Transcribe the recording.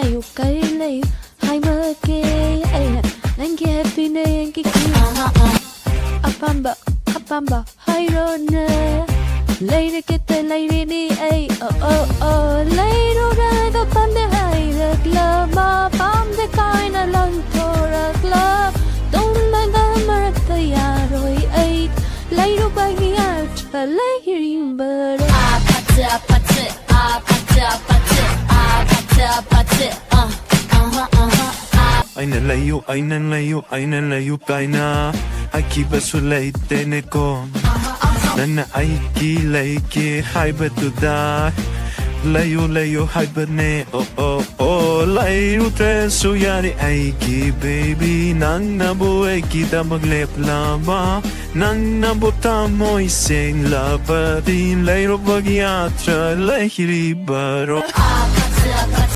you kailay Hai magay ay Nangi happy na yang kiki Apamba apamba hai rona Lady kita lady ni ay oh Lady ra ga pande hai ragla ma pam de kai na lang tora gla Don't mind the marata yaroi ay Lady ba out lady but Aynen layo kaina Aki basulay teneko Nana aiki laiki haibatu da Layo haibane oh Layo tresu yari aiki baby Nang nabu aiki da maglep lama Nang nabu tamo iseng lapatin Layo bagyatra lahiri baro